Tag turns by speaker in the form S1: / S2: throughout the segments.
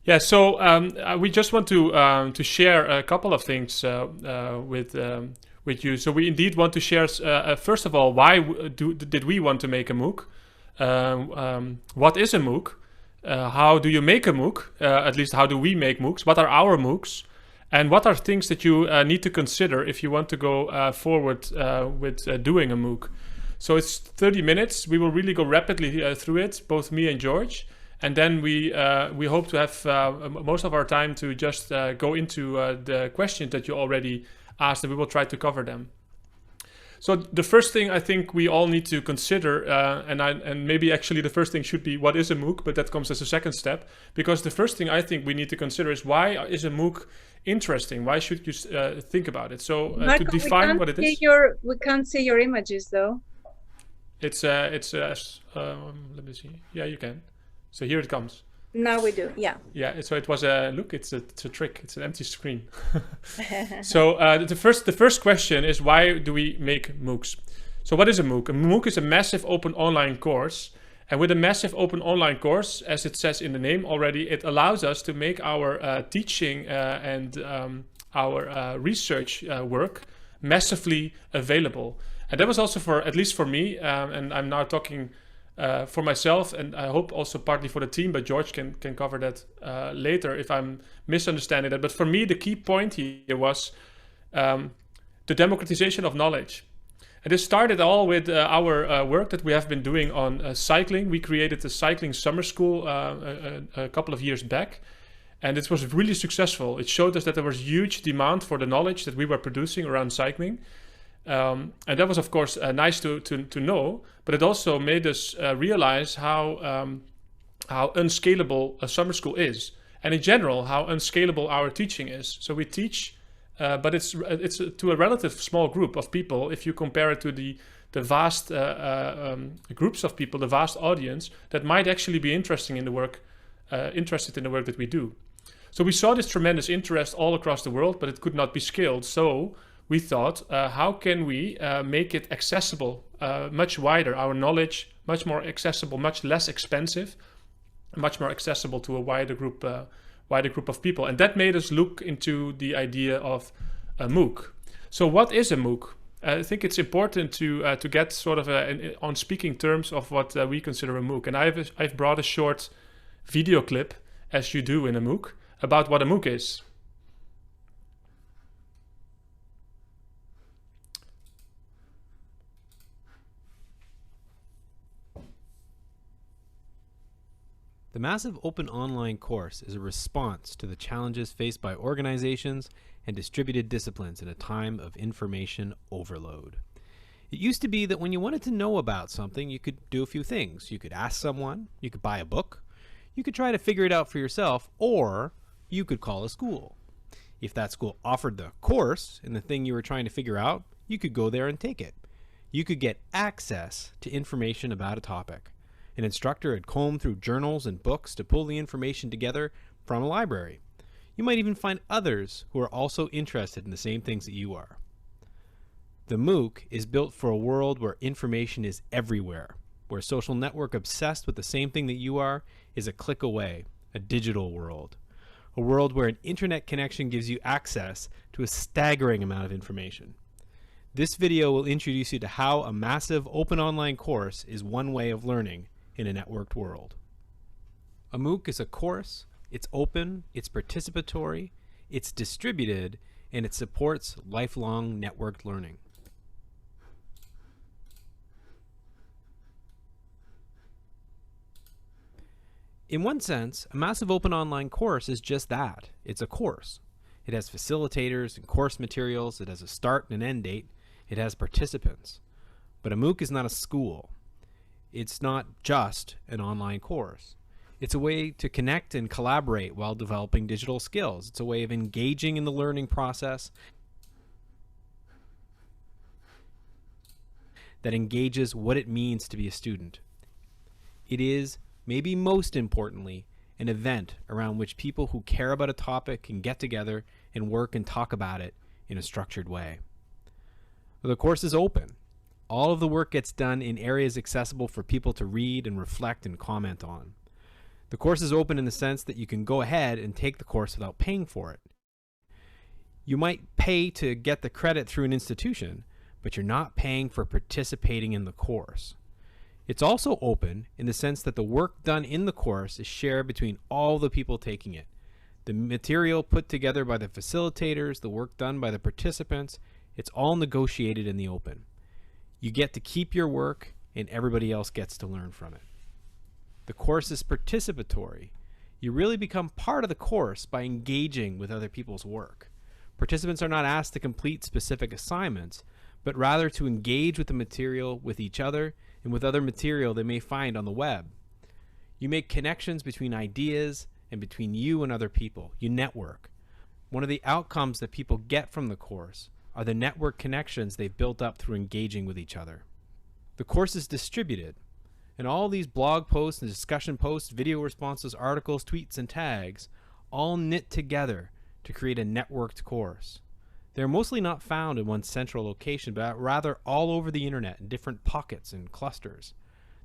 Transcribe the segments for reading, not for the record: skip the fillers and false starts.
S1: Yeah, so we just want to share a couple of things with you. So we indeed want to share, first of all, why did we want to make a MOOC? What is a MOOC? How do you make a MOOC? At least, how do we make MOOCs? What are our MOOCs? And what are things that you need to consider if you want to go forward with doing a MOOC? So it's 30 minutes. We will really go rapidly through it, both me and George. And then we hope to have most of our time to just go into the questions that you already asked, and we will try to cover them. So the first thing I think we all need to consider, and maybe actually the first thing should be what is a MOOC, but that comes as a second step, because the first thing I think we need to consider is why is a MOOC interesting? Why should you think about it? So
S2: Marco,
S1: to define what it is,
S2: we can't see your images though.
S1: It's let me see. Yeah, you can. So here it comes.
S2: Now we do, yeah.
S1: Yeah, so it was it's a trick. It's an empty screen. So the first question is, why do we make MOOCs? So what is a MOOC? A MOOC is a massive open online course. And with a massive open online course, as it says in the name already, it allows us to make our teaching and our research work massively available. And that was also for, at least for me, and I'm now talking for myself, and I hope also partly for the team, but George can cover that later if I'm misunderstanding that. But for me, the key point here was the democratization of knowledge. And this started all with our work that we have been doing on cycling. We created a cycling summer school a couple of years back, and it was really successful. It showed us that there was huge demand for the knowledge that we were producing around cycling. And that was, of course, nice to know, but it also made us realize how unscalable a summer school is, and in general, how unscalable our teaching is. So we teach, but it's to a relative small group of people if you compare it to the vast groups of people, the vast audience that might actually be interested in the work that we do. So we saw this tremendous interest all across the world, but it could not be scaled. So we thought, how can we make it accessible, much wider, our knowledge much more accessible, much less expensive, much more accessible to a wider group of people. And that made us look into the idea of a MOOC. So what is a MOOC? I think it's important to get sort of on speaking terms of what we consider a MOOC. And I've brought a short video clip, as you do in a MOOC, about what a MOOC is.
S3: The massive open online course is a response to the challenges faced by organizations and distributed disciplines in a time of information overload. It used to be that when you wanted to know about something, you could do a few things. You could ask someone, you could buy a book, you could try to figure it out for yourself, or you could call a school. If that school offered the course and the thing you were trying to figure out, you could go there and take it. You could get access to information about a topic. An instructor had combed through journals and books to pull the information together from a library. You might even find others who are also interested in the same things that you are. The MOOC is built for a world where information is everywhere, where a social network obsessed with the same thing that you are is a click away, a digital world. A world where an internet connection gives you access to a staggering amount of information. This video will introduce you to how a massive open online course is one way of learning in a networked world. A MOOC is a course, it's open, it's participatory, it's distributed, and it supports lifelong networked learning. In one sense, a massive open online course is just that. It's a course. It has facilitators and course materials, it has a start and an end date, it has participants. But a MOOC is not a school. It's not just an online course. It's a way to connect and collaborate while developing digital skills. It's a way of engaging in the learning process that engages what it means to be a student. It is, maybe most importantly, an event around which people who care about a topic can get together and work and talk about it in a structured way. The course is open. All of the work gets done in areas accessible for people to read and reflect and comment on. The course is open in the sense that you can go ahead and take the course without paying for it. You might pay to get the credit through an institution, but you're not paying for participating in the course. It's also open in the sense that the work done in the course is shared between all the people taking it. The material put together by the facilitators, the work done by the participants, it's all negotiated in the open. You get to keep your work and everybody else gets to learn from it. The course is participatory. You really become part of the course by engaging with other people's work. Participants are not asked to complete specific assignments, but rather to engage with the material with each other and with other material they may find on the web. You make connections between ideas and between you and other people. You network. One of the outcomes that people get from the course are the network connections they've built up through engaging with each other. The course is distributed, and all these blog posts and discussion posts, video responses, articles, tweets, and tags all knit together to create a networked course. They're mostly not found in one central location, but rather all over the internet in different pockets and clusters.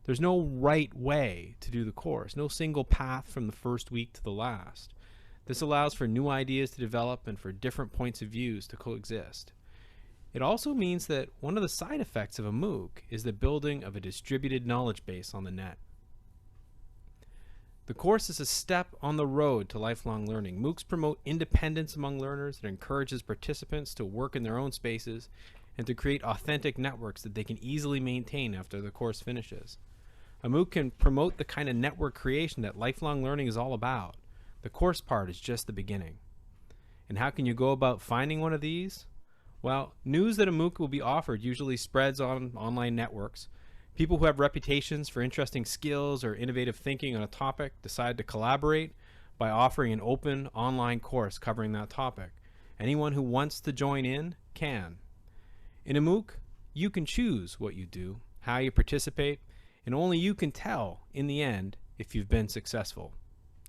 S3: There's no right way to do the course, no single path from the first week to the last. This allows for new ideas to develop and for different points of views to coexist. It also means that one of the side effects of a MOOC is the building of a distributed knowledge base on the net. The course is a step on the road to lifelong learning. MOOCs promote independence among learners. It encourages participants to work in their own spaces and to create authentic networks that they can easily maintain after the course finishes. A MOOC can promote the kind of network creation that lifelong learning is all about. The course part is just the beginning. And how can you go about finding one of these? Well, news that a MOOC will be offered usually spreads on online networks. People who have reputations for interesting skills or innovative thinking on a topic decide to collaborate by offering an open online course covering that topic. Anyone who wants to join in can. In a MOOC, you can choose what you do, how you participate, and only you can tell in the end if you've been successful,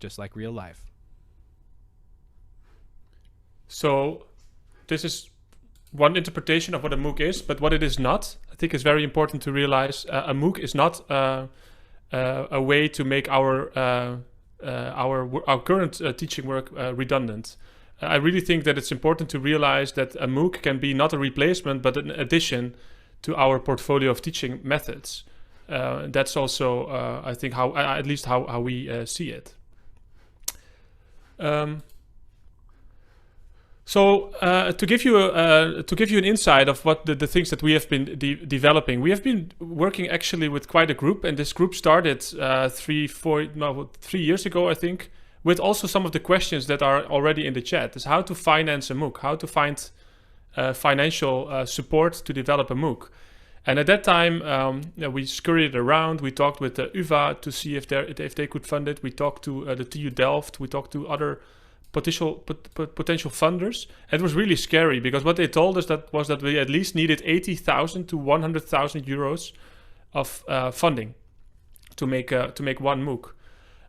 S3: just like real life. So
S1: this is one interpretation of what a MOOC is, but what it is not, I think is very important to realize. A MOOC is not a way to make our current teaching work redundant. I really think that it's important to realize that a MOOC can be not a replacement, but an addition to our portfolio of teaching methods. That's also, I think, how at least how we see it. So to give you an insight of what the things that we have been developing, we have been working actually with quite a group, and this group started 3 years ago, I think, with also some of the questions that are already in the chat. Is how to finance a MOOC, how to find financial support to develop a MOOC. And at that time, we scurried around. We talked with the UvA to see if they could fund it. We talked to the TU Delft. We talked to other potential funders. And it was really scary because what they told us was that we at least needed 80,000 to 100,000 euros of funding to make one MOOC.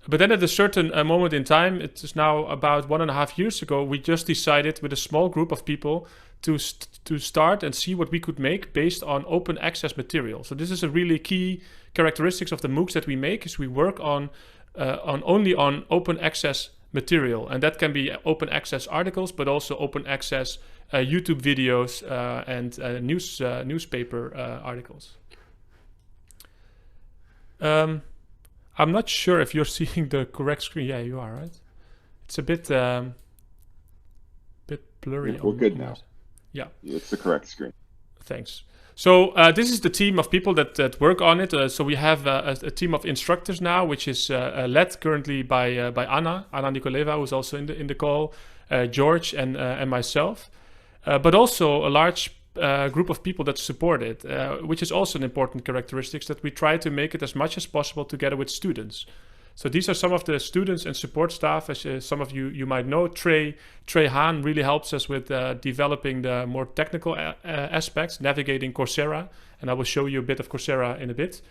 S1: But then at a certain moment in time, it is now about 1.5 years ago, we just decided with a small group of people to start and see what we could make based on open access material. So this is a really key characteristics of the MOOCs that we make, is we work on only on open access material, and that can be open access articles, but also open access YouTube videos and newspaper articles. I'm not sure if you're seeing the correct screen. Yeah, you are, right? It's a bit blurry.
S4: Yeah, we're good now.
S1: Yeah,
S4: it's the correct screen. Thanks.
S1: So this is the team of people that work on it. So we have a team of instructors now, which is led currently by Anna Nikoleva, who's also in the call, George and myself, but also a large group of people that support it, which is also an important characteristic, that we try to make it as much as possible together with students. So these are some of the students and support staff. As some of you might know, Trey Haan really helps us with developing the more technical aspects, navigating Coursera, and I will show you a bit of Coursera in a bit.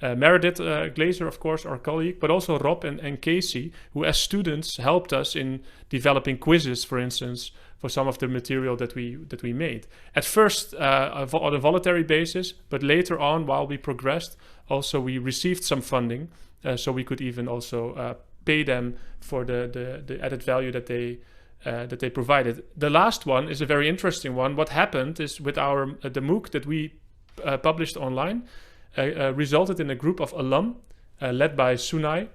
S1: Meredith Glazer, of course, our colleague, but also Rob and Casey, who as students helped us in developing quizzes, for instance, for some of the material that we made. At first on a voluntary basis, but later on, while we progressed, also we received some funding, so we could even also pay them for the added value that they provided. The last one is a very interesting one. What happened is with the MOOC that we published online resulted in a group of alum led by Sunai,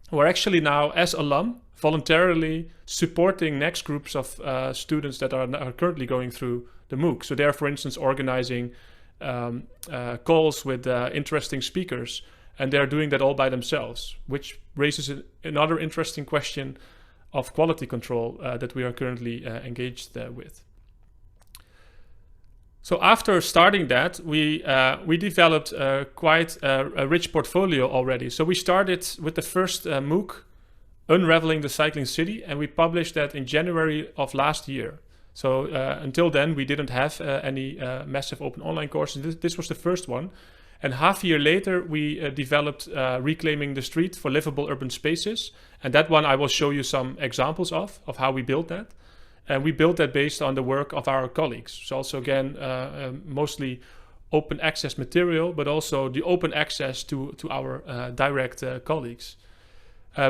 S1: who are actually now, as alum, voluntarily supporting next groups of students that are currently going through the MOOC. So they're, for instance, organizing calls with interesting speakers, and they're doing that all by themselves, which raises another interesting question of quality control that we are currently engaged with. So after starting that, we developed quite a rich portfolio already. So we started with the first MOOC, Unraveling the Cycling City, and we published that in January of last year. So until then, we didn't have any massive open online courses. This was the first one. And half a year later, we developed Reclaiming the Street for Livable Urban Spaces. And that one I will show you some examples of how we built that. And we built that based on the work of our colleagues. So also, again, mostly open access material, but also the open access to our direct colleagues.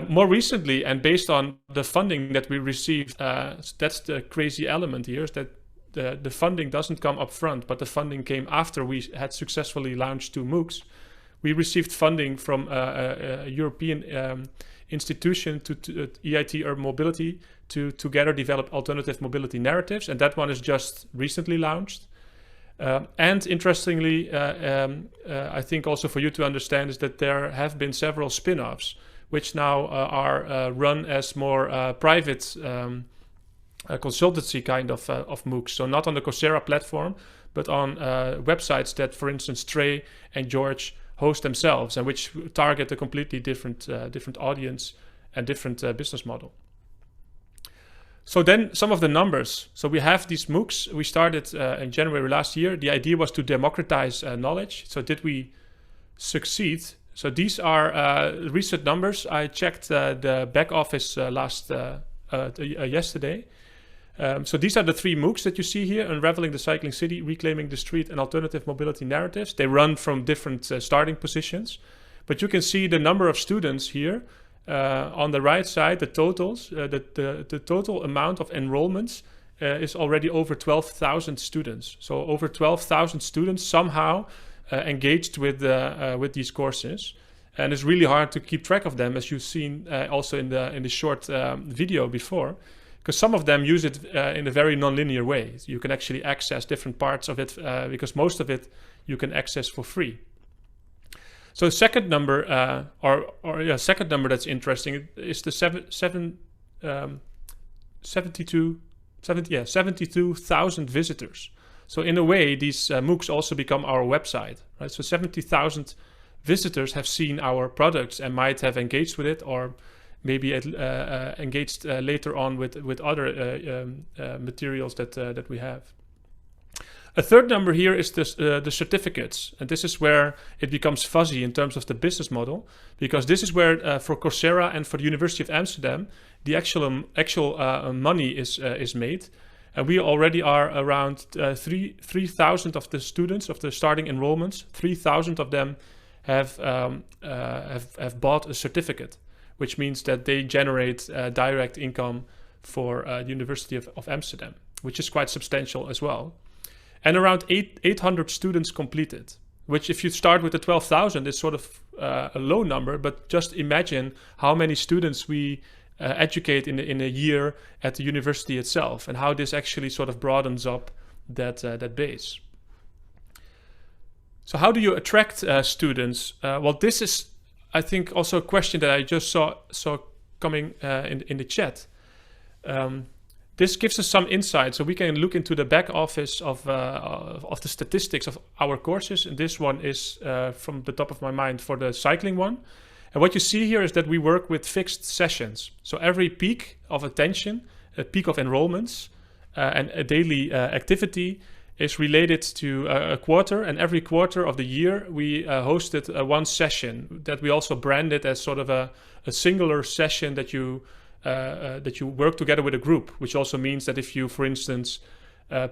S1: More recently, and based on the funding that we received, that's the crazy element here, is that the funding doesn't come up front, but the funding came after we had successfully launched 2 MOOCs. We received funding from a European institution to EIT Urban Mobility to together develop alternative mobility narratives, and that one is just recently launched. And interestingly, I think also for you to understand is that there have been several spin-offs which now are run as more private consultancy kind of MOOCs. So not on the Coursera platform, but on websites that, for instance, Trey and George host themselves, and which target a completely different audience and different business model. So then some of the numbers. So we have these MOOCs. We started in January last year. The idea was to democratize knowledge. So did we succeed? So these are recent numbers. I checked the back office yesterday. So these are the 3 MOOCs that you see here: Unraveling the Cycling City, Reclaiming the Street, and Alternative Mobility Narratives. They run from different starting positions. But you can see the number of students here. On the right side, the totals, the total amount of enrollments is already over 12,000 students. So over 12,000 students somehow engaged with these courses, and it's really hard to keep track of them, as you've seen also in the short video before, because some of them use it in a very non-linear way. You can actually access different parts of it because most of it you can access for free. So the second number, second number that's interesting is the 72,000 visitors. So in a way, these MOOCs also become our website, right? So 70,000 visitors have seen our products and might have engaged with it, or maybe engaged later on with other materials that we have. A third number here is the certificates, and this is where it becomes fuzzy in terms of the business model, because this is where for Coursera and for the University of Amsterdam, the actual money is made, and we already are around 3,000 of the students of the starting enrollments. 3,000 of them have bought a certificate, which means that they generate direct income for the University of Amsterdam, which is quite substantial as well. And around 800 students completed, which if you start with the 12,000 is sort of a low number, but just imagine how many students we educate in a year at the university itself, and how this actually sort of broadens up that base. So how do you attract students? Well, this is, I think, also a question that I just saw coming in the chat. This gives us some insight, so we can look into the back office of the statistics of our courses. And this one is from the top of my mind for the cycling one. And what you see here is that we work with fixed sessions. So every peak of attention, a peak of enrollments, and a daily activity is related to a quarter. And every quarter of the year, we hosted one session that we also branded as sort of a singular session that you work together with a group, which also means that if you, for instance,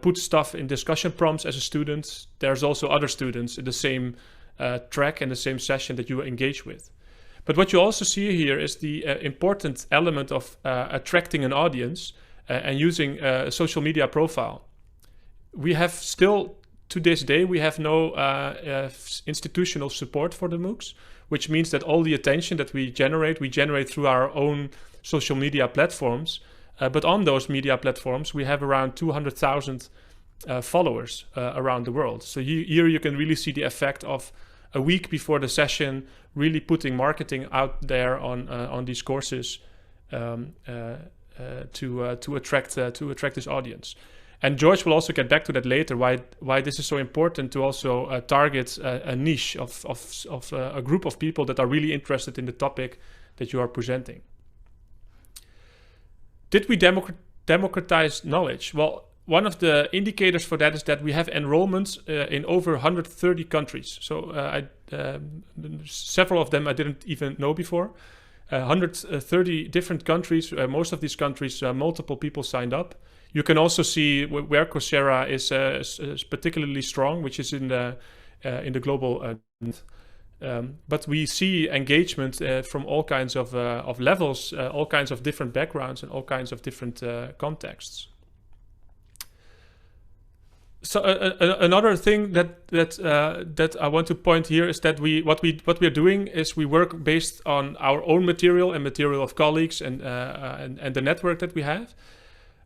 S1: put stuff in discussion prompts as a student, there's also other students in the same track and the same session that you engage with. But what you also see here is the important element of attracting an audience and using a social media profile. We have still, to this day, we have no institutional support for the MOOCs, which means that all the attention that we generate through our own social media platforms. But on those media platforms, we have around 200,000 followers around the world. So here you can really see the effect of a week before the session, really putting marketing out there on these courses to attract this audience. And George will also get back to that later, why this is so important to also target a niche of a group of people that are really interested in the topic that you are presenting. Did we democratize knowledge? Well, one of the indicators for that is that we have enrollments in over 130 countries. So several of them I didn't even know before. 130 different countries. Most of these countries, multiple people signed up. You can also see where Coursera is particularly strong, which is in the global. But we see engagement from all kinds of levels, all kinds of different backgrounds, and all kinds of different contexts. So another thing that I want to point here is that what we are doing is we work based on our own material and material of colleagues and the network that we have.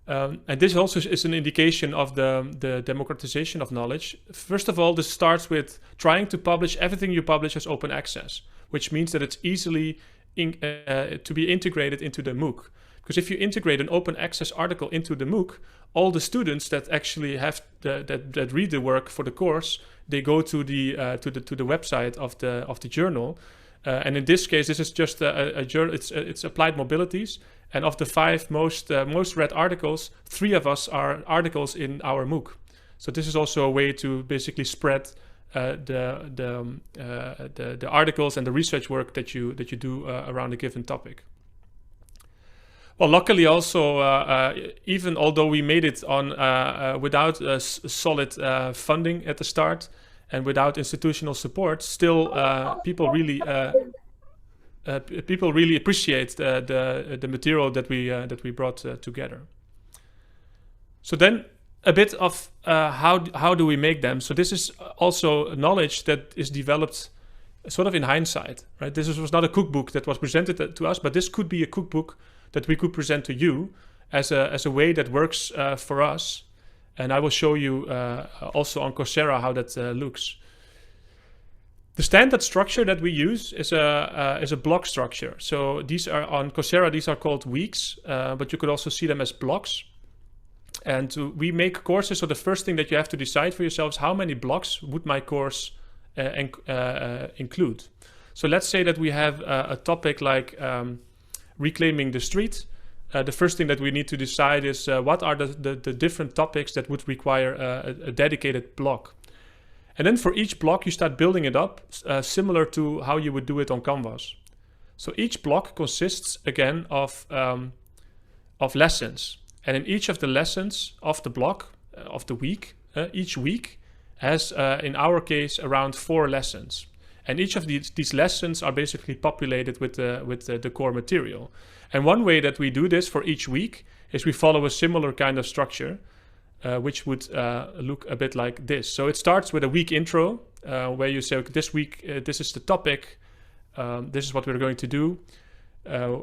S1: And this also is an indication of the democratization of knowledge. First of all, this starts with trying to publish everything you publish as open access, which means that it's easily to be integrated into the MOOC. Because if you integrate an open access article into the MOOC, all the students that actually have that read the work for the course, they go to the website of the journal. And in this case, this is just a journal. It's Applied Mobilities. And of the 5 most read articles, 3 of us are articles in our MOOC. So this is also a way to basically spread the articles and the research work that you do around a given topic. Well, luckily also, even although we made it on without solid funding at the start and without institutional support, still people really appreciate the material that we brought together. So then a bit of how do we make them? So this is also knowledge that is developed sort of in hindsight, right? This was not a cookbook that was presented to us, but this could be a cookbook that we could present to you as a way that works for us. And I will show you also on Coursera how that looks. The standard structure that we use is a block structure. So these are on Coursera, these are called weeks, but you could also see them as blocks. And we make courses, so the first thing that you have to decide for yourselves, how many blocks would my course include? So let's say that we have a topic like reclaiming the street. The first thing that we need to decide is what are the different topics that would require a dedicated block. And then for each block, you start building it up similar to how you would do it on Canvas. So each block consists again of lessons. And in each of the lessons of the block of the week, each week has, in our case, around 4 lessons. And each of these lessons are basically populated with the core material. And one way that we do this for each week is we follow a similar kind of structure, which would look a bit like this. So it starts with a week intro, where you say, okay, this week, this is the topic, this is what we're going to do.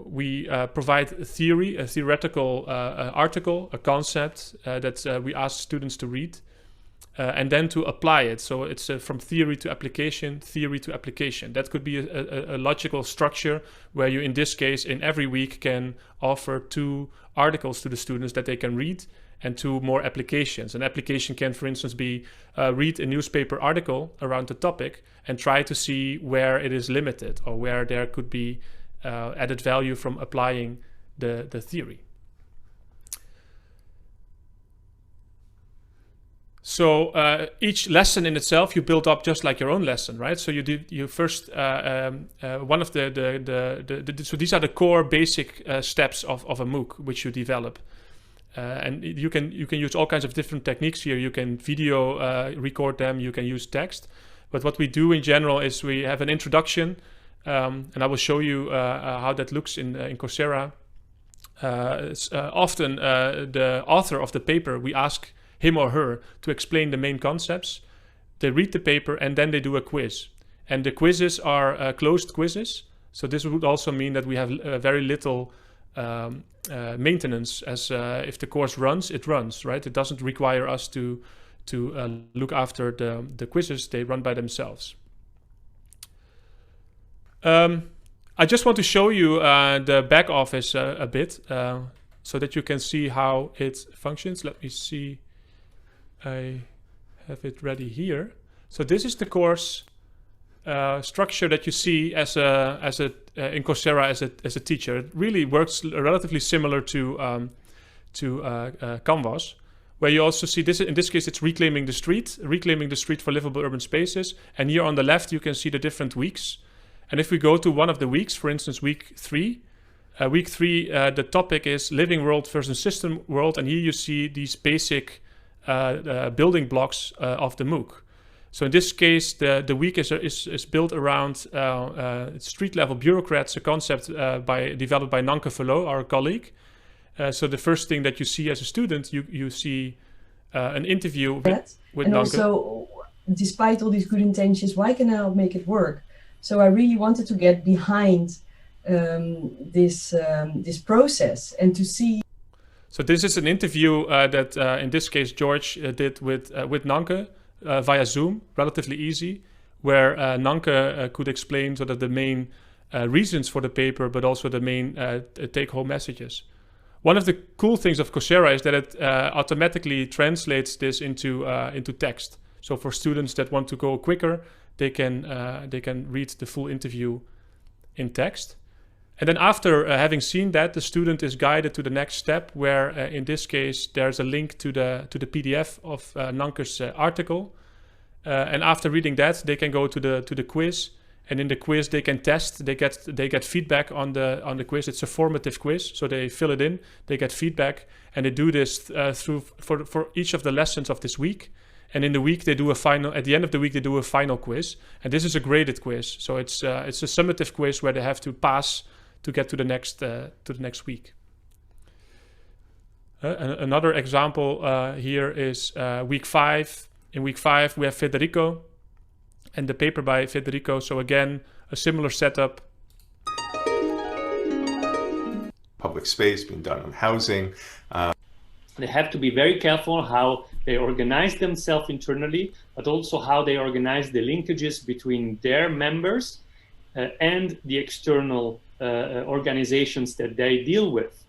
S1: We provide a theoretical article, a concept that we ask students to read. And then to apply it. So it's from theory to application. That could be a logical structure where you, in this case, in every week can offer 2 articles to the students that they can read and 2 more applications. An application can, for instance, be read a newspaper article around the topic and try to see where it is limited or where there could be added value from applying the theory. So each lesson in itself you build up just like your own lesson, right? So you first one of so these are the core basic steps of a MOOC which you develop, and you can use all kinds of different techniques here. You can video record them, you can use text, but what we do in general is we have an introduction and I will show you how that looks in Coursera. Often the author of the paper, we ask him or her to explain the main concepts. They read the paper and then they do a quiz. And the quizzes are closed quizzes. So this would also mean that we have very little maintenance, as if the course runs, it runs, right? It doesn't require us to look after the quizzes. They run by themselves. I just want to show you the back office a bit so that you can see how it functions. Let me see. I have it ready here. So this is the course structure that you see as in Coursera as a teacher. It really works relatively similar to Canvas, where you also see this. In this case, it's reclaiming the street for livable urban spaces. And here on the left, you can see the different weeks. And if we go to one of the weeks, for instance, week 3, the topic is living world versus system world. And here you see these basic building blocks of the MOOC. So in this case, the week is built around street level bureaucrats, a concept developed by Nanke Verloo, our colleague. So the first thing that you see as a student, you see an interview with
S5: and
S1: Nanke.
S5: Also, despite all these good intentions, why can I not make it work? So I really wanted to get behind this process and to see.
S1: So this is an interview that, in this case, George did with Nanke via Zoom, relatively easy, where Nanke could explain sort of the main reasons for the paper, but also the main take-home messages. One of the cool things of Coursera is that it automatically translates this into text. So for students that want to go quicker, they can read the full interview in text. And then after having seen that, the student is guided to the next step, where in this case there's a link to the PDF of Nanke's article. And after reading that, they can go to the quiz. And in the quiz, they can test. They get feedback on the quiz. It's a formative quiz, so they fill it in. They get feedback, and they do this for each of the lessons of this week. And in the week, they do a final. At the end of the week, they do a final quiz, and this is a graded quiz. So it's a summative quiz where they have to pass to get to the next week. Another example here is week 5. In week 5, we have Federico and the paper by Federico. So again, a similar setup.
S6: Public space being done on housing.
S7: They have to be very careful how they organize themselves internally, but also how they organize the linkages between their members and the external organizations that they deal with.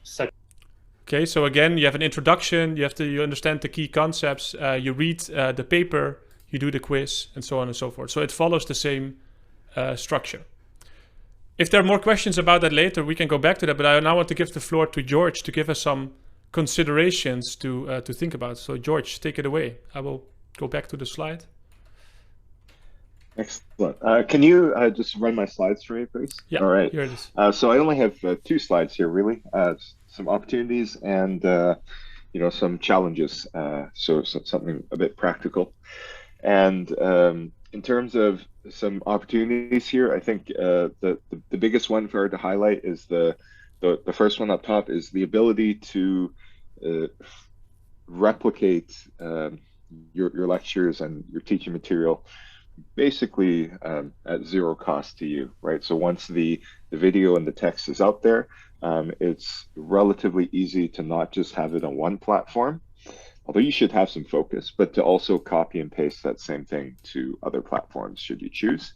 S1: Okay, so again, you have an introduction, you understand the key concepts, you read the paper, you do the quiz, and so on and so forth. So it follows the same structure. If there are more questions about that later, we can go back to that, but I now want to give the floor to George to give us some considerations to think about. So George, take it away. I will go back to the slide.
S4: Excellent. Can you just run my slides for me, please?
S1: Yeah,
S4: all right.
S1: Here it is.
S4: So I only have 2 slides here, really. Some opportunities and some challenges. So something a bit practical. And in terms of some opportunities here, I think the biggest one for her to highlight is the first one up top is the ability to replicate your lectures and your teaching material basically at 0 cost to you, right? So once the video and the text is out there, it's relatively easy to not just have it on one platform, although you should have some focus, but to also copy and paste that same thing to other platforms should you choose.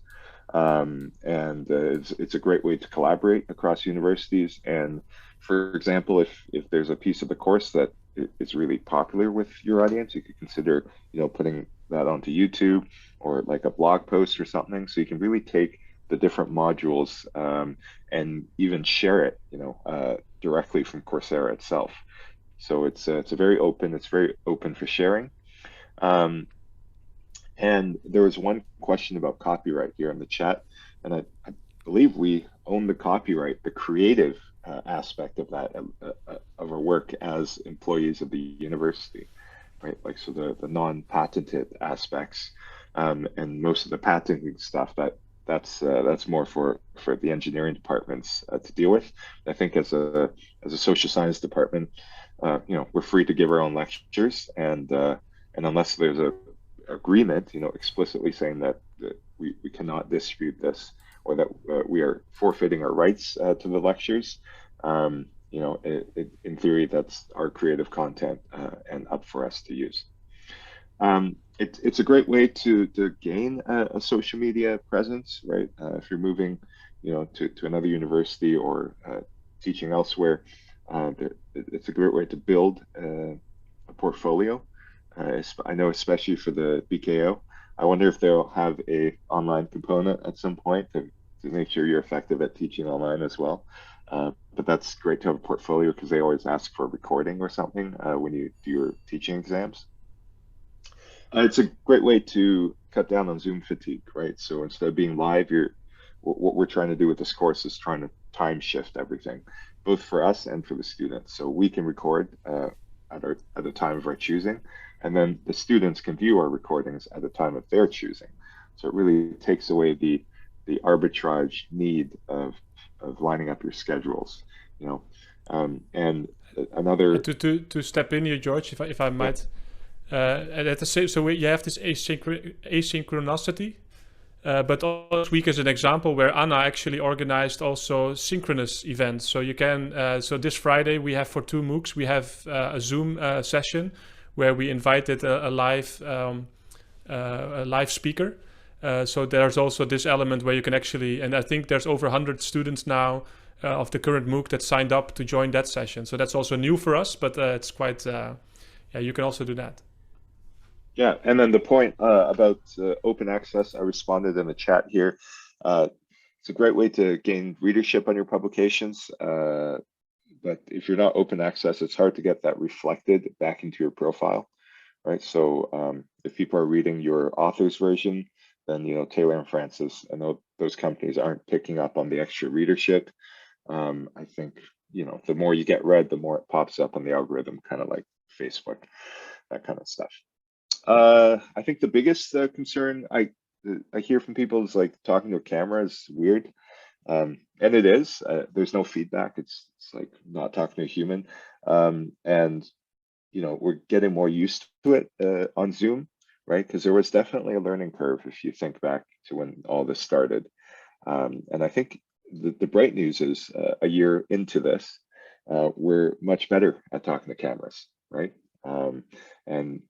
S4: It's a great way to collaborate across universities. And for example, if there's a piece of the course that is really popular with your audience, you could consider putting that onto YouTube or like a blog post or something, so you can really take the different modules and even share it directly from Coursera itself. So it's very open for sharing. And there was one question about copyright here in the chat, and I believe we own the copyright, the creative aspect of that of our work as employees of the university, right? Like, so the non-patented aspects, and most of the patenting stuff that's more for for the engineering departments to deal with. I think as a social science department, we're free to give our own lectures, and unless there's a agreement, explicitly saying that we cannot distribute this, or that we are forfeiting our rights to the lectures, in theory, that's our creative content and up for us to use. It's a great way to gain a social media presence, right? If you're moving, to another university or teaching elsewhere, it's a great way to build a portfolio. I know, especially for the BKO, I wonder if they'll have a online component at some point to make sure you're effective at teaching online as well. But that's great to have a portfolio, because they always ask for a recording or something when you do your teaching exams. It's a great way to cut down on Zoom fatigue, right? So instead of being live, what we're trying to do with this course is trying to time shift everything, both for us and for the students. So we can record at the time of our choosing, and then the students can view our recordings at the time of their choosing. So it really takes away the arbitrage need of lining up your schedules, and another
S1: to step in here, George, if I might. At the same, so you have this asynchronicity, but this week is an example where Anna actually organized also synchronous events. So you can, so this Friday we have, for 2 MOOCs, we have a Zoom session where we invited a live speaker. So there's also this element where you can actually, and I think there's over 100 students now of the current MOOC that signed up to join that session. So that's also new for us, but it's quite, you can also do that.
S4: Yeah, and then the point about open access, I responded in the chat here. It's a great way to gain readership on your publications, but if you're not open access, it's hard to get that reflected back into your profile, right? So if people are reading your author's version, then Taylor and Francis and those companies aren't picking up on the extra readership. I think the more you get read, the more it pops up on the algorithm, kind of like Facebook, that kind of stuff. I think the biggest concern I hear from people is like talking to a camera is weird, and it is. There's no feedback. It's like not talking to a human, and we're getting more used to it on Zoom, right? Because there was definitely a learning curve if you think back to when all this started, and I think the bright news is a year into this, we're much better at talking to cameras, right? And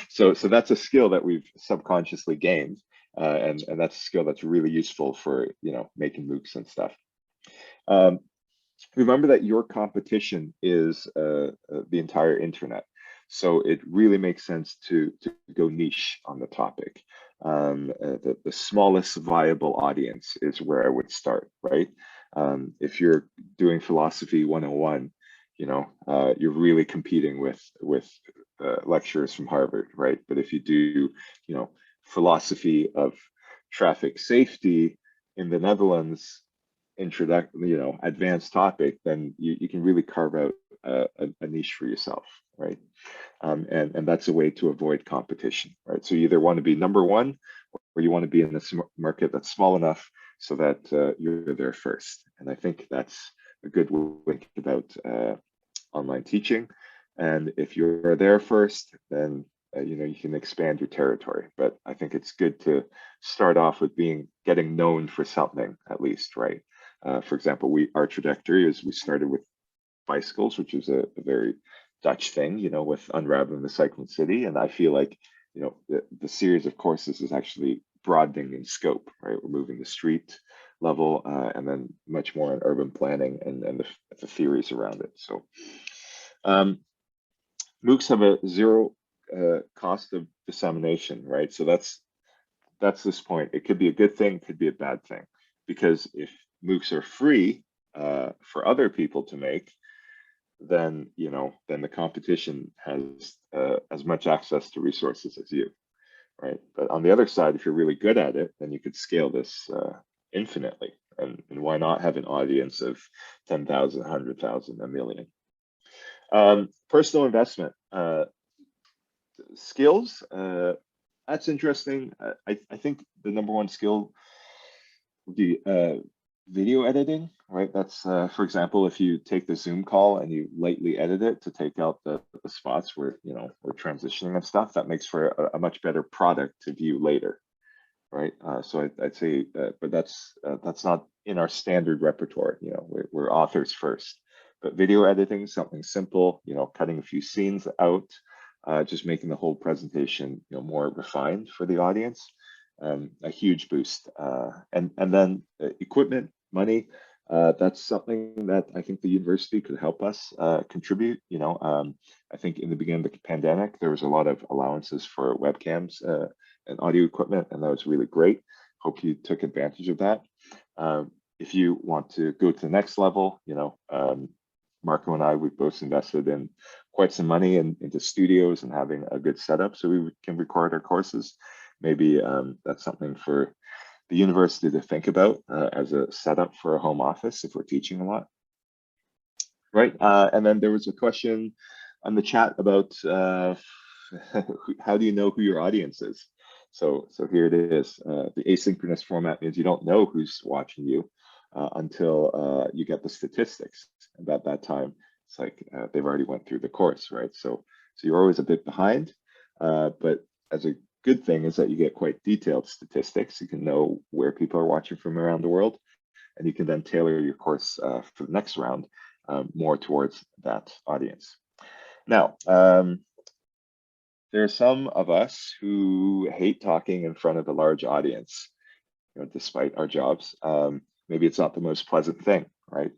S4: so that's a skill that we've subconsciously gained, and that's a skill that's really useful for making MOOCs and stuff. Remember that your competition is the entire internet, so it really makes sense to go niche on the topic. The smallest viable audience is where I would start, right? If you're doing philosophy 101, you're really competing with lecturers from Harvard, right? But if you do, philosophy of traffic safety in the Netherlands, advanced topic, then you can really carve out a niche for yourself, right? And that's a way to avoid competition, right? So you either want to be number one, or you want to be in a market that's small enough so that you're there first. And I think that's a good way to think about online teaching. And if you're there first, then you can expand your territory. But I think it's good to start off with getting known for something at least, right? For example, our trajectory is we started with bicycles, which is a very Dutch thing, with Unraveling the Cycling City. And I feel like, the series of courses is actually broadening in scope, right? We're moving the street level and then much more on urban planning and the theories around it. So MOOCs have a zero cost of dissemination, right? So that's this point. It could be a good thing, could be a bad thing, because if MOOCs are free for other people to make, then the competition has as much access to resources as you, right? But on the other side, if you're really good at it, then you could scale this infinitely. And why not have an audience of 10,000, 100,000, a million? Personal investment. Skills, that's interesting. I think the number one skill The video editing, right? That's, for example, if you take the Zoom call and you lightly edit it to take out the spots where, you know, we're transitioning and stuff, that makes for a much better product to view later, right? So I'd say, but that's not in our standard repertoire. You know, we're authors first, but video editing, something simple, you know, cutting a few scenes out, just making the whole presentation, you know, more refined for the audience. A huge boost. And then equipment, money, that's something that I think the university could help us contribute. You know, I think in the beginning of the pandemic, there was a lot of allowances for webcams and audio equipment, and that was really great. Hope you took advantage of that. If you want to go to the next level, you know, Marco and I, we've both invested in quite some money into studios and having a good setup so we can record our courses. Maybe that's something for the university to think about as a setup for a home office if we're teaching a lot. Right, and then there was a question on the chat about how do you know who your audience is? So here it is. The asynchronous format means you don't know who's watching you until you get the statistics. And at that time, it's like they've already went through the course, right? So you're always a bit behind, but as a good thing is that you get quite detailed statistics. You can know where people are watching from around the world, and you can then tailor your course for the next round more towards that audience. Now, there are some of us who hate talking in front of a large audience, you know, despite our jobs. Maybe it's not the most pleasant thing, right?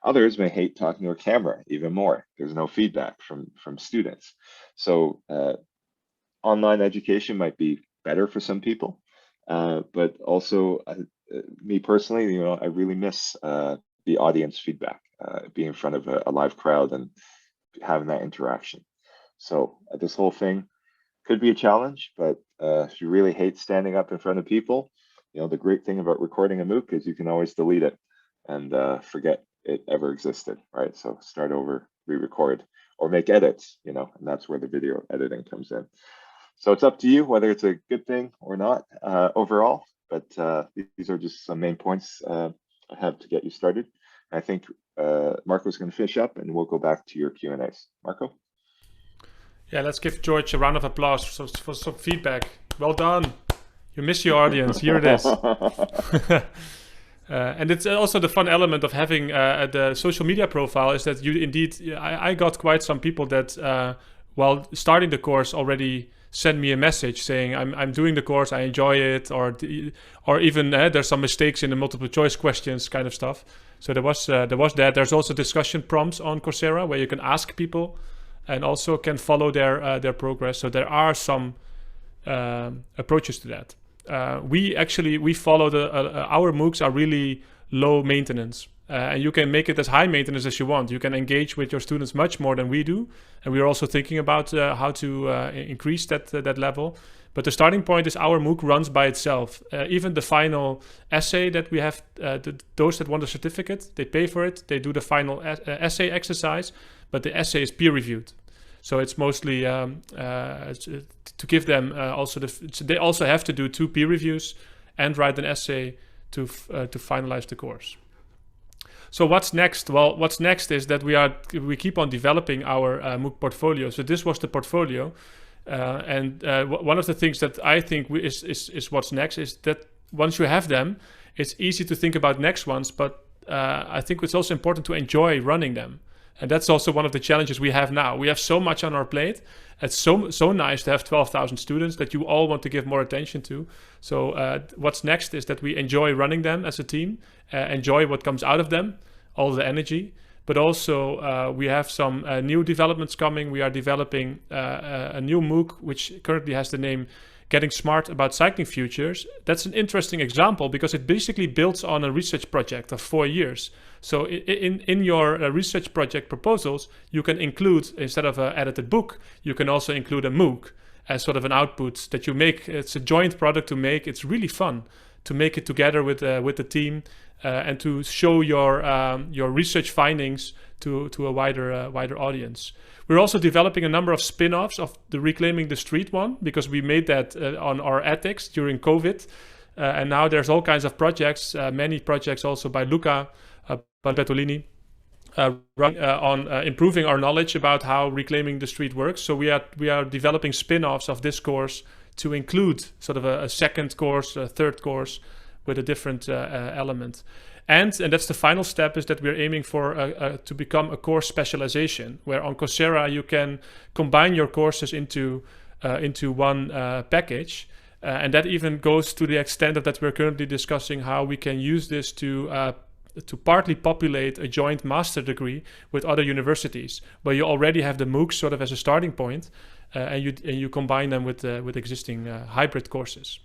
S4: Others may hate talking to a camera even more. There's no feedback from students. So online education might be better for some people, but also me personally, you know, I really miss the audience feedback, being in front of a live crowd and having that interaction. So this whole thing could be a challenge, but if you really hate standing up in front of people, you know, the great thing about recording a MOOC is you can always delete it and forget it ever existed, right? So start over, re-record, or make edits, you know, and that's where the video editing comes in. So it's up to you whether it's a good thing or not overall, but these are just some main points I have to get you started. I think Marco's going to finish up and we'll go back to your Q&As. Marco?
S1: Yeah, let's give George a round of applause for some feedback. Well done. You miss your audience. Here it is. And it's also the fun element of having the social media profile is that you indeed, I got quite some people that while starting the course already send me a message saying I'm doing the course, I enjoy it, or even there's some mistakes in the multiple choice questions kind of stuff. So there was that. There's also discussion prompts on Coursera where you can ask people and also can follow their progress. So there are some approaches to that. We follow our MOOCs are really low maintenance. And you can make it as high maintenance as you want. You can engage with your students much more than we do. And we're also thinking about how to increase that level. But the starting point is our MOOC runs by itself. Even the final essay that we have, those that want a certificate, they pay for it. They do the final essay exercise, but the essay is peer reviewed. So it's mostly to give them they also have to do 2 peer reviews and write an essay to finalize the course. So what's next? Well, what's next is that we keep on developing our MOOC portfolio. So this was the portfolio, and one of the things that I think is what's next is that once you have them, it's easy to think about next ones. But I think it's also important to enjoy running them, and that's also one of the challenges we have now. We have so much on our plate. It's so nice to have 12,000 students that you all want to give more attention to. So what's next is that we enjoy running them as a team, enjoy what comes out of them, all the energy. But also we have some new developments coming. We are developing a new MOOC, which currently has the name Getting Smart About Cycling Futures. That's an interesting example because it basically builds on a research project of 4 years. So in your research project proposals, you can include, instead of an edited book, you can also include a MOOC as sort of an output that you make. It's a joint product to make. It's really fun to make it together with the team and to show your research findings to a wider audience. We're also developing a number of spin-offs of the Reclaiming the Street one because we made that on our ethics during COVID. And now there's all kinds of projects, many projects also by Luca Bertolini, on improving our knowledge about how reclaiming the street works. So we are developing spin-offs of this course to include sort of a second course, a third course with a different element. And that's the final step, is that we're aiming for to become a course specialization, where on Coursera you can combine your courses into one package. And that even goes to the extent of that we're currently discussing how we can use this to partly populate a joint master degree with other universities, where you already have the MOOCs sort of as a starting point, and you combine them with existing hybrid courses.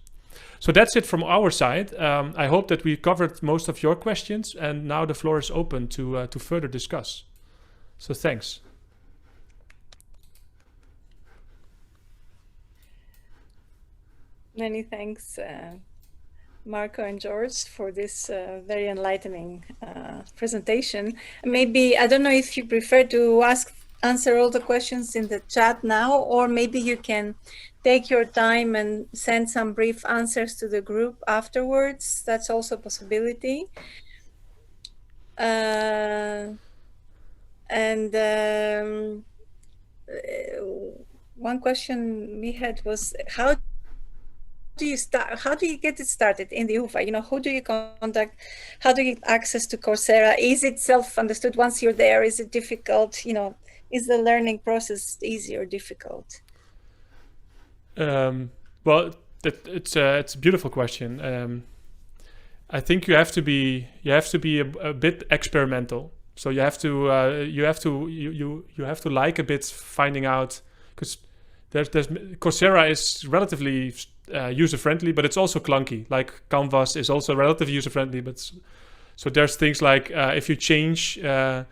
S1: So that's it from our side. I hope that we covered most of your questions, and now the floor is open to further discuss. So thanks.
S2: Many thanks, Marco and George, for this very enlightening presentation. Maybe, I don't know if you prefer to answer all the questions in the chat now, or maybe you can take your time and send some brief answers to the group afterwards. That's also a possibility. One question we had was, how do you get it started in the UvA? You know, who do you contact? How do you get access to Coursera? Is it self-understood once you're there? Is it difficult? You know, is the learning process easy or difficult?
S1: Well, it's a beautiful question. I think you have to be a bit experimental. So you have to like a bit finding out, because there's Coursera is relatively user-friendly, but it's also clunky. Like Canvas is also relatively user-friendly, but so there's things like if you change a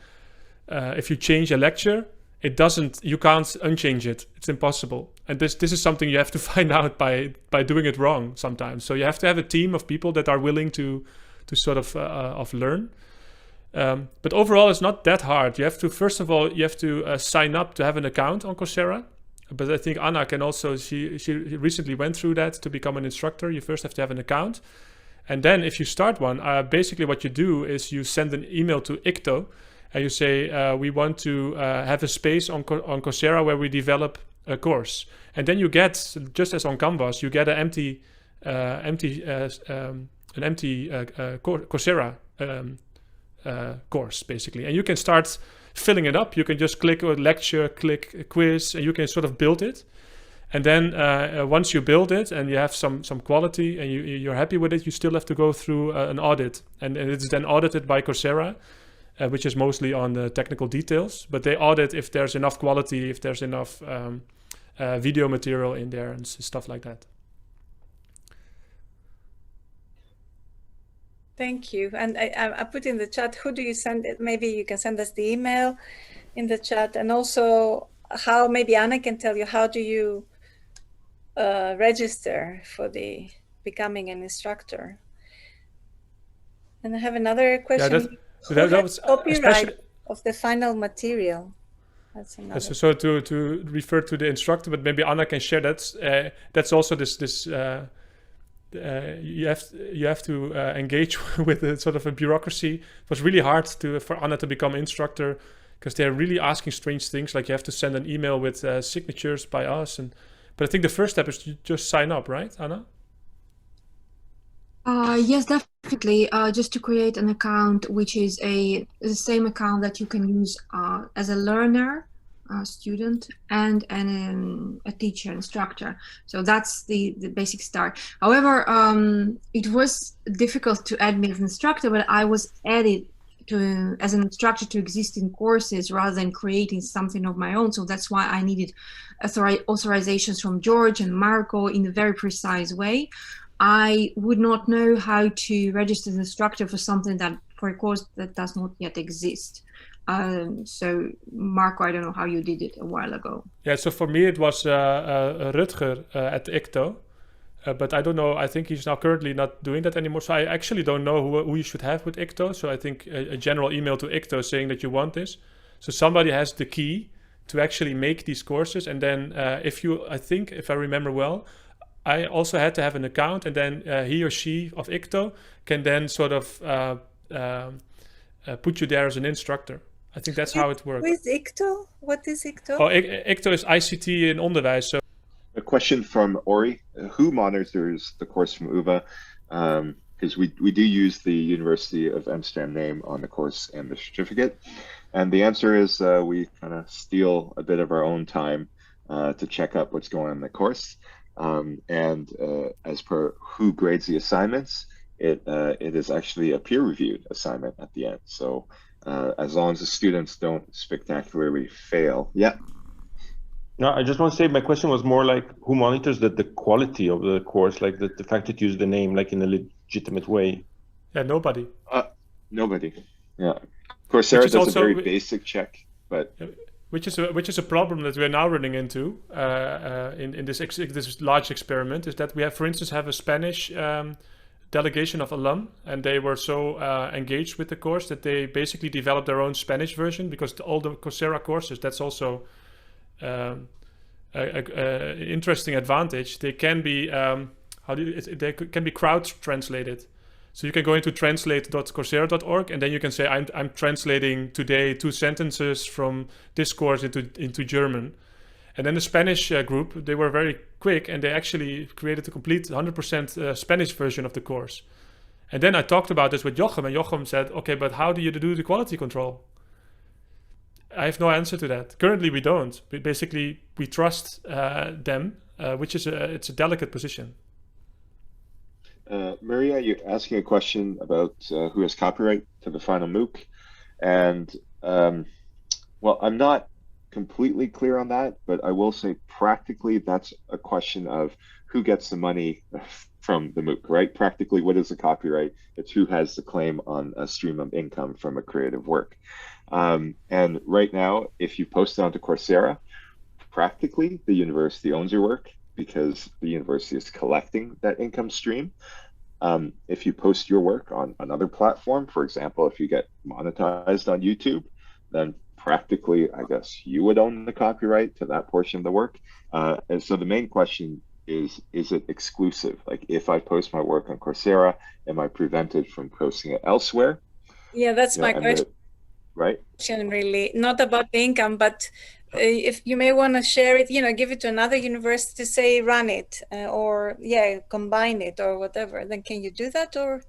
S1: lecture, you can't unchange it. It's impossible. And this is something you have to find out by doing it wrong sometimes. So you have to have a team of people that are willing to sort of learn. But overall, it's not that hard. You have to, first of all, sign up to have an account on Coursera. But I think Anna can also, she recently went through that to become an instructor. You first have to have an account. And then if you start one, basically what you do is you send an email to ICTO, and you say, we want to have a space on Coursera where we develop a course. And then you get, just as on Canvas, you get an empty Coursera course, basically. And you can start filling it up. You can just click a lecture, click a quiz, and you can sort of build it. And then once you build it and you have some quality and you're happy with it, you still have to go through an audit. And it's then audited by Coursera, which is mostly on the technical details. But they audit if there's enough quality, if there's enough video material in there and stuff like that.
S2: Thank you. And I put in the chat, who do you send it? Maybe you can send us the email in the chat. And also how, maybe Anna can tell you, how do you register for the becoming an instructor? And I have another question.
S1: Yeah, that was
S2: copyright of the final material. That's another.
S1: So to refer to the instructor, but maybe Anna can share that. That's also this you have to engage with a sort of a bureaucracy. It was really hard for Anna to become instructor, because they're really asking strange things, like you have to send an email with signatures by us. But I think the first step is to just sign up, right, Anna?
S8: Yes, definitely. Just to create an account, which is the same account that you can use as a learner, student, and a teacher, instructor. So that's the basic start. However, it was difficult to add me as an instructor, but I was added as an instructor to existing courses rather than creating something of my own. So that's why I needed authorizations from George and Marco in a very precise way. I would not know how to register as an instructor for a course that does not yet exist. So Marco, I don't know how you did it a while ago.
S1: Yeah, so for me it was Rutger at ICTO, but I don't know, I think he's now currently not doing that anymore. So I actually don't know who you should have with ICTO. So I think a general email to ICTO saying that you want this. So somebody has the key to actually make these courses. And then if I remember well, I also had to have an account, and then he or she of ICTO can then sort of put you there as an instructor. I think that's how it works.
S2: Who is ICTO? What is ICTO?
S1: Oh, ICTO is ICT in onderwijs. So
S4: a question from Ori: who monitors the course from UvA? Because we do use the University of Amsterdam name on the course and the certificate. And the answer is we kind of steal a bit of our own time to check up what's going on in the course. And as per who grades the assignments, it is actually a peer-reviewed assignment at the end. So as long as the students don't spectacularly fail. Yeah.
S9: No, I just want to say my question was more like who monitors the quality of the course, like the fact that you use the name like in a legitimate way.
S1: Yeah, nobody.
S4: Nobody. Yeah. Coursera does also a very basic check, but
S1: which is a problem that we're now running into in this large experiment, is that we have, for instance, have a Spanish delegation of alum, and they were so engaged with the course that they basically developed their own Spanish version, because all the Coursera courses, that's also an interesting advantage. They can be they can be crowd translated. So you can go into translate.coursera.org, and then you can say, I'm translating today 2 sentences from this course into German. And then the Spanish group, they were very quick, and they actually created a complete 100% Spanish version of the course. And then I talked about this with Jochem, and Jochem said, okay, but how do you do the quality control? I have no answer to that. Currently, we don't. Basically, we trust them, which is it's a delicate position.
S4: Maria, you're asking a question about who has copyright to the final MOOC. And well, I'm not completely clear on that, but I will say practically that's a question of who gets the money from the MOOC, right? Practically, what is the copyright? It's who has the claim on a stream of income from a creative work. And right now, if you post it onto Coursera, practically the university owns your work, because the university is collecting that income stream. If you post your work on another platform, for example, if you get monetized on YouTube, then practically, I guess, you would own the copyright to that portion of the work. And so the main question is it exclusive? Like, if I post my work on Coursera, am I prevented from posting it elsewhere?
S2: Yeah, that's my question.
S4: Right?
S2: Really, not about the income, but if you may want to share it, give it to another university to say run it, or combine it or whatever, then can you do that? Or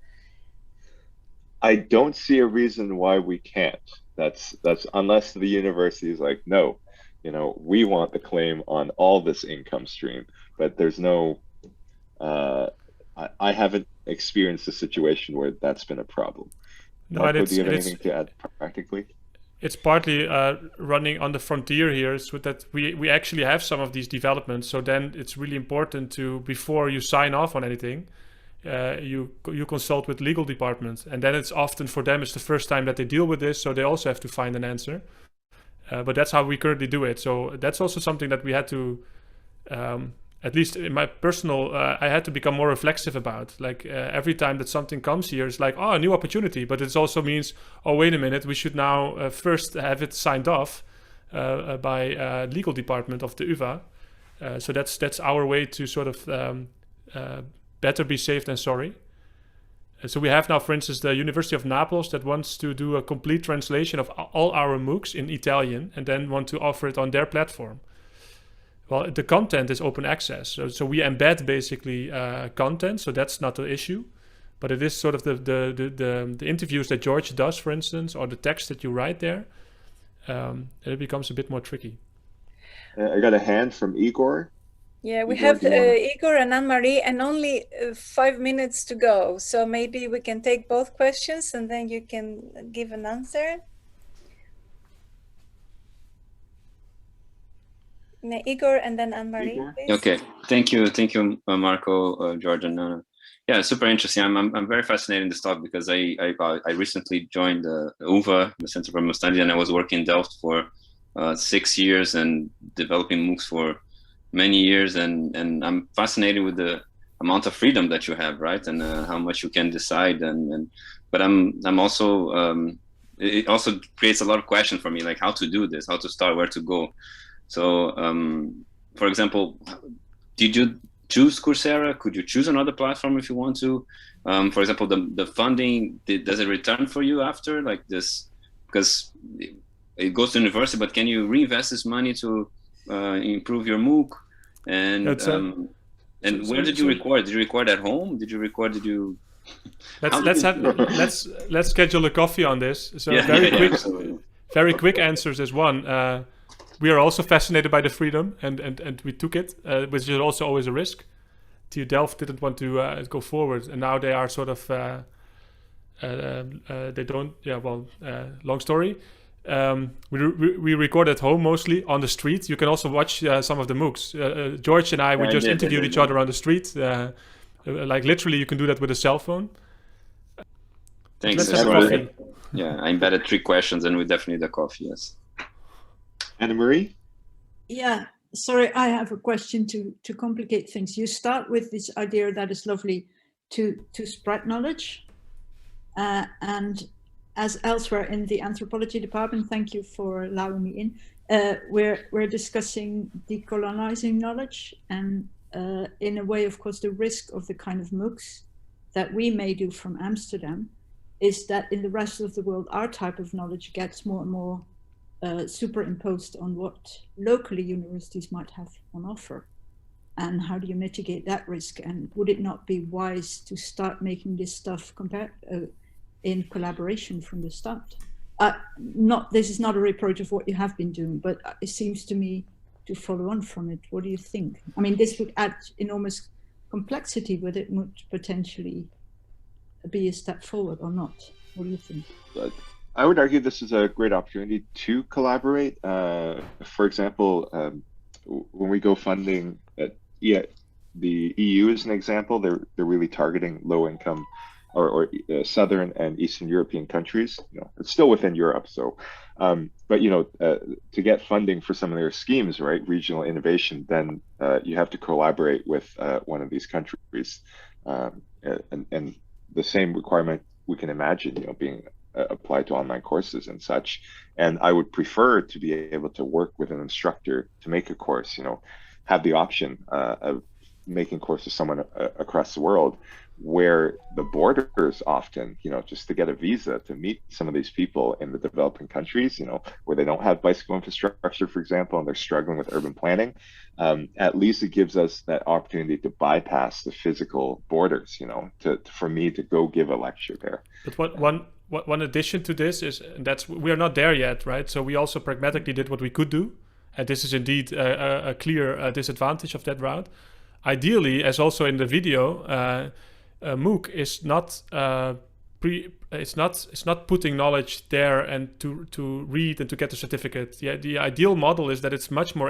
S4: I don't see a reason why we can't. That's unless the university is like, no, we want the claim on all this income stream. But there's no I haven't experienced a situation where that's been a problem.
S1: No,
S4: Marco, do you have anything to add practically?
S1: It's partly running on the frontier here, so that we actually have some of these developments. So then it's really important to, before you sign off on anything, you consult with legal departments, and then it's often for them it's the first time that they deal with this, so they also have to find an answer. But that's how we currently do it. So that's also something that we had to, at least in my personal, I had to become more reflexive about. Like every time that something comes here, it's like, oh, a new opportunity. But it also means, oh, wait a minute, we should now first have it signed off by legal department of the UvA. So that's our way to sort of better be safe than sorry. So we have now, for instance, the University of Naples that wants to do a complete translation of all our MOOCs in Italian, and then want to offer it on their platform. Well, the content is open access, so we embed basically content, so that's not the issue. But it is sort of the interviews that George does, for instance, or the text that you write there. It becomes a bit more tricky.
S4: I got a hand from Igor.
S2: Yeah, we have Igor and Anne-Marie, and only 5 minutes to go. So maybe we can take both questions, and then you can give an answer. Igor and then Anne-Marie.
S10: Okay, thank you, Marco, George, and yeah, super interesting. I'm very fascinated in this talk because I recently joined UvA, the Center for Urban Studies, and I was working in Delft for 6 years and developing MOOCs for many years, and I'm fascinated with the amount of freedom that you have, right, and how much you can decide, but I'm also it also creates a lot of questions for me, like how to do this, how to start, where to go. So, for example, did you choose Coursera? Could you choose another platform if you want to? For example, the funding, does it return for you after like this? Because it goes to university, but can you reinvest this money to improve your MOOC? And where did you record? Did you record at home? Did you record? Did you?
S1: Let's schedule a coffee on this. So
S10: yeah,
S1: very quick answers is one. We are also fascinated by the freedom, and we took it, which is also always a risk. TU Delft didn't want to go forward, and now they are sort of they don't. Yeah, well, long story. We record at home mostly on the street. You can also watch some of the MOOCs. George and I, we just interviewed each other on the street. Like literally, you can do that with a cell phone.
S10: Thanks.
S1: Let's have a coffee.
S10: Yeah, I embedded 3 questions, and we definitely need a coffee. Yes.
S4: Anna-Marie?
S11: Yeah, sorry, I have a question to complicate things. You start with this idea that is lovely to spread knowledge, and as elsewhere in the anthropology department, thank you for allowing me in. We're discussing decolonizing knowledge, and in a way, of course, the risk of the kind of MOOCs that we may do from Amsterdam is that in the rest of the world, our type of knowledge gets more and more superimposed on what locally universities might have on offer. And how do you mitigate that risk? And would it not be wise to start making this stuff in collaboration from the start? This is not a reproach of what you have been doing, but it seems to me to follow on from it. What do you think? I mean, this would add enormous complexity, but it would potentially be a step forward or not. What do you think?
S4: I would argue this is a great opportunity to collaborate. For example, when we go funding at the EU is an example. They're really targeting low income or Southern and Eastern European countries. You know, it's still within Europe. So, but you know, to get funding for some of their schemes, right, regional innovation, then you have to collaborate with one of these countries, and the same requirement we can imagine, you know, being applied to online courses and such. And I would prefer to be able to work with an instructor to make a course, you know, have the option of making courses someone across the world, where the borders often, you know, just to get a visa to meet some of these people in the developing countries, you know, where they don't have bicycle infrastructure, for example, and they're struggling with urban planning, at least it gives us that opportunity to bypass the physical borders, you know, for me to go give a lecture there.
S1: But one addition to this is, and that's, we are not there yet, right? So we also pragmatically did what we could do, and this is indeed a clear disadvantage of that route. Ideally, as also in the video, MOOC is not it's not putting knowledge there and to read and to get the certificate. The ideal model is that it's much more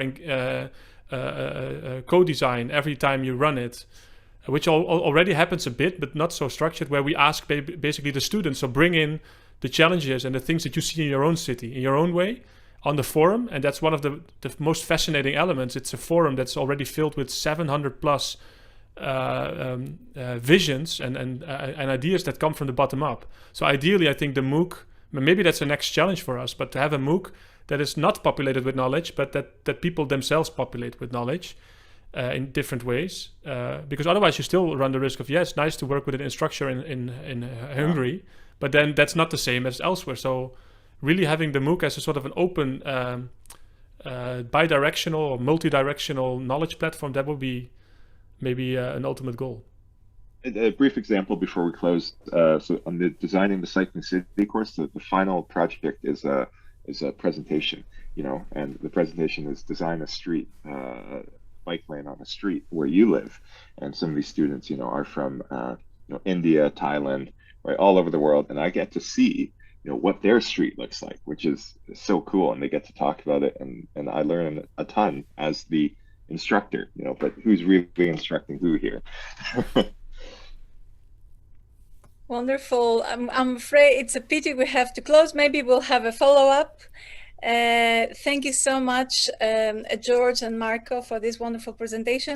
S1: co-design every time you run it, which already happens a bit, but not so structured, where we ask basically the students, so bring in the challenges and the things that you see in your own city, in your own way, on the forum. And that's one of the most fascinating elements. It's a forum that's already filled with 700 plus visions and ideas that come from the bottom up. So ideally, I think the MOOC, maybe that's the next challenge for us, but to have a MOOC that is not populated with knowledge, but that people themselves populate with knowledge in different ways, because otherwise you still run the risk of, yes, nice to work with an instructor in Hungary, but then that's not the same as elsewhere. So really having the MOOC as a sort of an open bidirectional or multi-directional knowledge platform, that would be maybe an ultimate goal.
S4: A brief example before we close. So on the designing the cycling city course, the final project is a presentation, you know, and the presentation is design a street, bike lane on a street where you live. And some of these students, you know, are from you know, India, Thailand, right, all over the world, and I get to see, you know, what their street looks like, which is so cool, and they get to talk about it, and I learn a ton as the instructor, you know, but who's really instructing who here?
S2: Wonderful. I'm afraid it's a pity we have to close. Maybe we'll have a follow-up. Thank you so much, George and Marco, for this wonderful presentation.